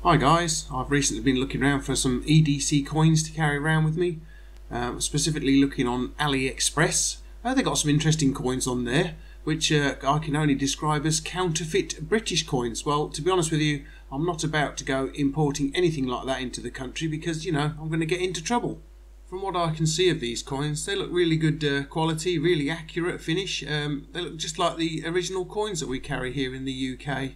Hi guys, I've recently been looking around for some EDC coins to carry around with me, specifically looking on Aliexpress. They've got some interesting coins on there which I can only describe as counterfeit British coins. Well, to be honest with you, I'm not about to go importing anything like that into the country because, you know, I'm going to get into trouble. From what I can see of these coins, they look really good quality, really accurate finish. They look just like the original coins that we carry here in the UK.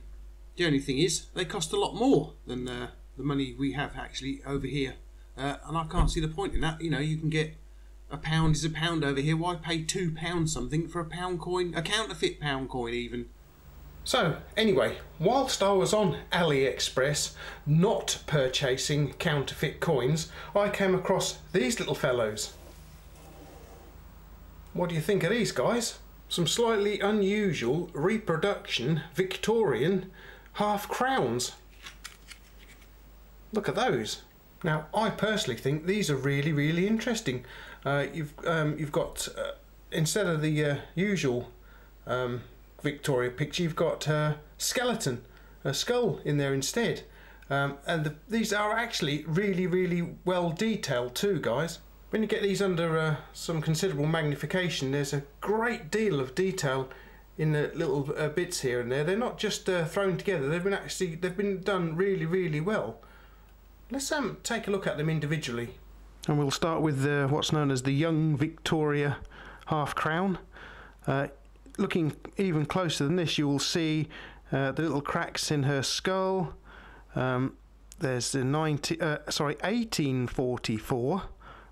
The only thing is, they cost a lot more than the money we have actually over here. And I can't see the point in that. You know, you can get £1 is £1 over here. Why pay £2 something for a pound coin, a counterfeit pound coin even? So, anyway, whilst I was on AliExpress not purchasing counterfeit coins, I came across these little fellows. What do you think of these guys? Some slightly unusual reproduction Victorian half crowns. Look at those. Now, I personally think these are really interesting. You've got instead of the usual Victoria picture, you've got a skeleton, a skull in there instead, and these are actually really well detailed too, guys. When you get these under some considerable magnification, there's a great deal of detail in the little bits here and there. They're not just thrown together. They've been done really well. Let's take a look at them individually. And we'll start with what's known as the Young Victoria half crown. Looking even closer than this, you will see the little cracks in her skull. There's the 1844.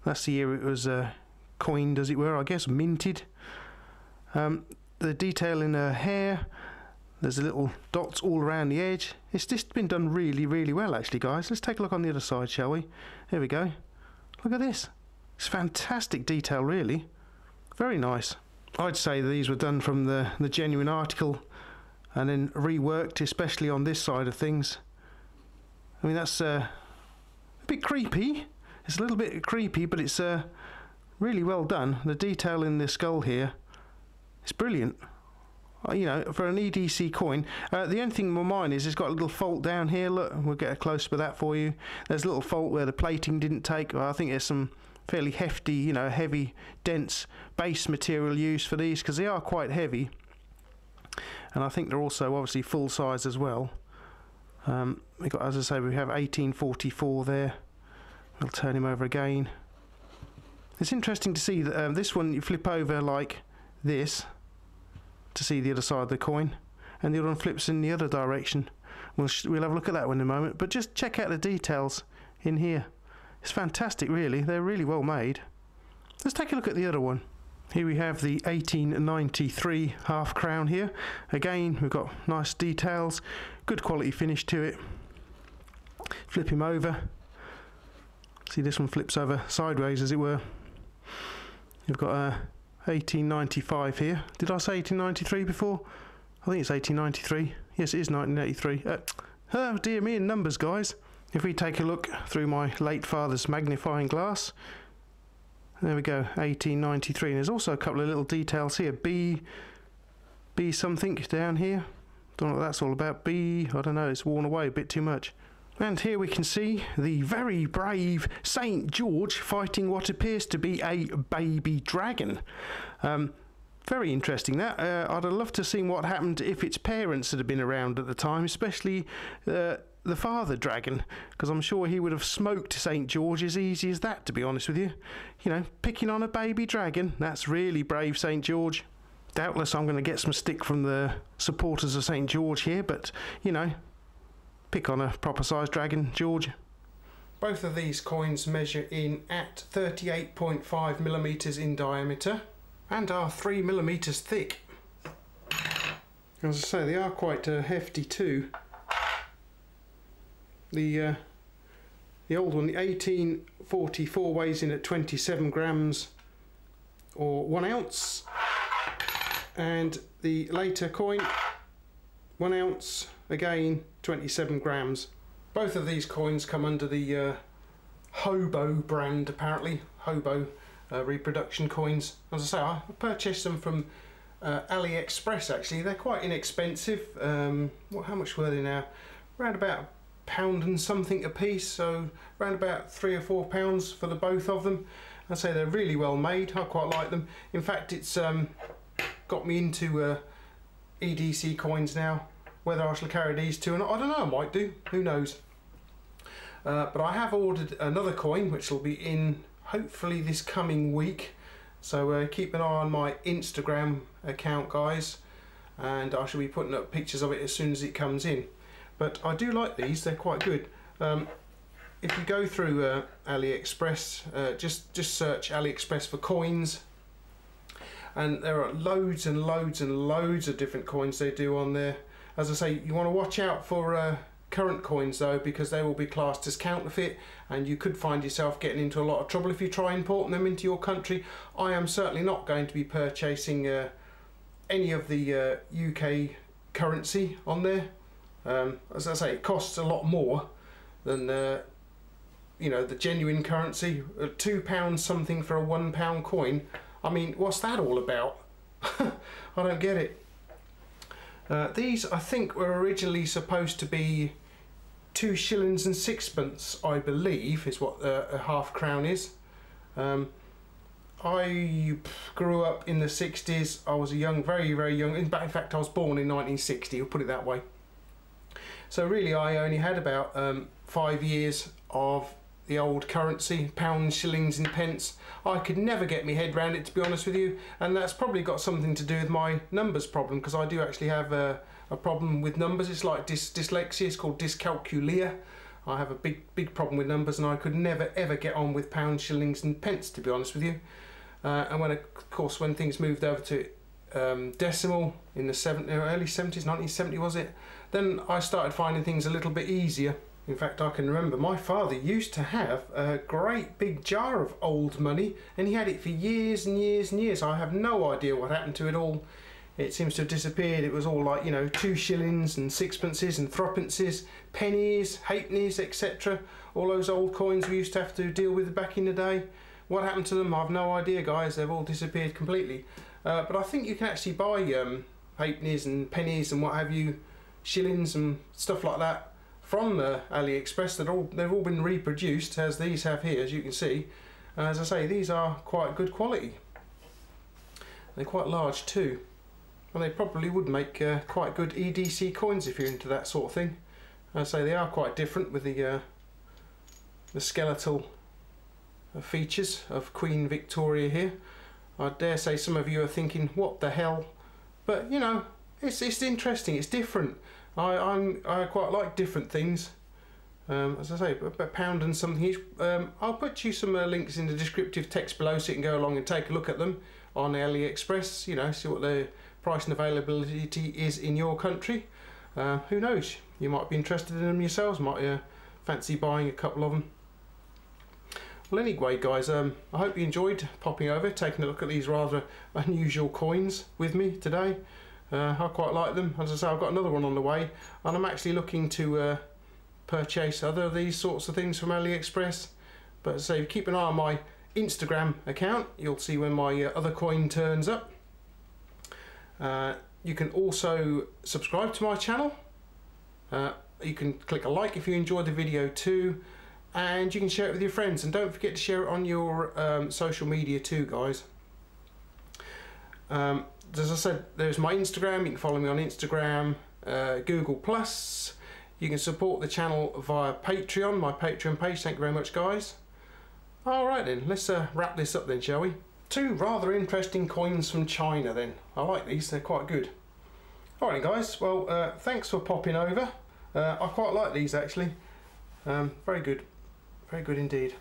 That's the year it was coined, as it were, I guess, minted. The detail in her hair, there's a little dots all around the edge. It's just been done really well, actually, guys. Let's take a look on the other side, shall we? Here we go. Look at this. It's fantastic detail, really. Very nice. I'd say these were done from the genuine article and then reworked, especially on this side of things. I mean, that's a bit creepy. It's a little bit creepy, but it's really well done. The detail in the skull here, it's brilliant. You know, for an EDC coin. The only thing with mine is it's got a little fault down here. Look, we'll get a close-up of that for you. There's a little fault where the plating didn't take. Well, I think there's some fairly hefty, you know, heavy, dense base material used for these because they are quite heavy. And I think they're also obviously full size as well. We got, as I say, we have 1844 there. We'll turn him over again. It's interesting to see that this one you flip over like this to see the other side of the coin, and the other one flips in the other direction. We'll have a look at that one in a moment, but just check out the details in here. It's fantastic, really. They're really well made. Let's take a look at the other one. Here we have the 1893 half crown here. Again, we've got nice details, good quality finish to it. Flip him over. See, this one flips over sideways, as it were. You've got 1895 here. Did I say 1893 before? I think it's 1893. Yes, it is 1983. Oh dear me, in numbers, guys. If we take a look through my late father's magnifying glass, there we go, 1893. And there's also a couple of little details here. B something down here. Don't know what that's all about. I don't know, it's worn away a bit too much. And here we can see the very brave St. George fighting what appears to be a baby dragon. Very interesting that. I'd have loved to have seen what happened if its parents had been around at the time, especially the father dragon, because I'm sure he would have smoked St. George as easy as that, to be honest with you. You know, picking on a baby dragon, that's really brave, St. George. Doubtless I'm going to get some stick from the supporters of St. George here, but, you know, pick on a proper sized dragon, George. Both of these coins measure in at 38.5mm in diameter and are 3mm thick. As I say, they are quite hefty too. The old one, the 1844, weighs in at 27 grams or 1 ounce, and the later coin, 1 ounce, again 27 grams. Both of these coins come under the Hobo brand, apparently. Hobo reproduction coins. As I say, I purchased them from Aliexpress actually. They're quite inexpensive. How much were they now? Around about £1 and something a piece, so around about £3 or £4 for the both of them. I'd say they're really well made. I quite like them. In fact, it's got me into EDC coins now. Whether I shall carry these two or not, I don't know, I might do, who knows. But I have ordered another coin which will be in hopefully this coming week, so keep an eye on my Instagram account, guys, and I shall be putting up pictures of it as soon as it comes in. But I do like these, they're quite good. If you go through Aliexpress, just search Aliexpress for coins, and there are loads and loads and loads of different coins they do on there. As I say, you want to watch out for current coins though, because they will be classed as counterfeit, and you could find yourself getting into a lot of trouble if you try importing them into your country. I am certainly not going to be purchasing any of the UK currency on there. As I say, it costs a lot more than you know, the genuine currency. £2 something for a £1 coin. I mean, what's that all about? I don't get it. These, I think, were originally supposed to be 2 shillings and 6pence, I believe, is what a half crown is. I grew up in the 60s. I was a young, very, very young. In fact, I was born in 1960. We'll put it that way. So really, I only had about 5 years of the old currency, pounds, shillings, and pence. I could never get my head around it, to be honest with you, and that's probably got something to do with my numbers problem, because I do actually have a problem with numbers. It's like dyslexia. It's called dyscalculia. I have a big problem with numbers, and I could never ever get on with pounds, shillings, and pence, to be honest with you. And when, of course, when things moved over to decimal in the early 70s, 1970 was it? Then I started finding things a little bit easier. In fact, I can remember my father used to have a great big jar of old money, and he had it for years and years and years. I have no idea what happened to it all. It seems to have disappeared. It was all like, you know, 2 shillings and 6pences and 3pences, pennies, halfpennies, etc. All those old coins we used to have to deal with back in the day. What happened to them? I've no idea, guys. They've all disappeared completely. But I think you can actually buy halfpennies and pennies and what have you, shillings and stuff like that, from Aliexpress. They've all been reproduced, as these have here, as you can see. As I say, these are quite good quality. They're quite large too, and they probably would make quite good EDC coins if you're into that sort of thing. As I say, they are quite different with the skeletal features of Queen Victoria here. I dare say some of you are thinking, what the hell? But you know, it's interesting, it's different. I quite like different things. As I say, a pound and something each. I'll put you some links in the descriptive text below so you can go along and take a look at them on AliExpress. You know, see what the price and availability is in your country. Who knows? You might be interested in them yourselves. Might fancy buying a couple of them. Well, anyway, guys, I hope you enjoyed popping over, taking a look at these rather unusual coins with me today. I quite like them. As I say, I've got another one on the way, and I'm actually looking to purchase other of these sorts of things from AliExpress. But as I say, keep an eye on my Instagram account. You'll see when my other coin turns up. You can also subscribe to my channel. You can click a like if you enjoyed the video too, and you can share it with your friends. And don't forget to share it on your social media too, guys. As I said, there's my Instagram. You can follow me on Instagram, Google+. You can support the channel via Patreon, my Patreon page. Thank you very much, guys. Alright then, let's wrap this up then, shall we? 2 rather interesting coins from China then. I like these, they're quite good. Alright guys, well, thanks for popping over. I quite like these actually. Very good indeed.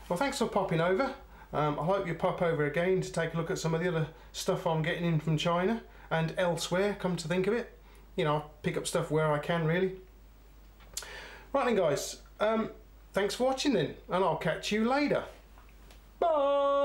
Well, thanks for popping over. I hope you pop over again to take a look at some of the other stuff I'm getting in from China and elsewhere, come to think of it. You know, I pick up stuff where I can, really. Right then, guys, thanks for watching then, and I'll catch you later. Bye!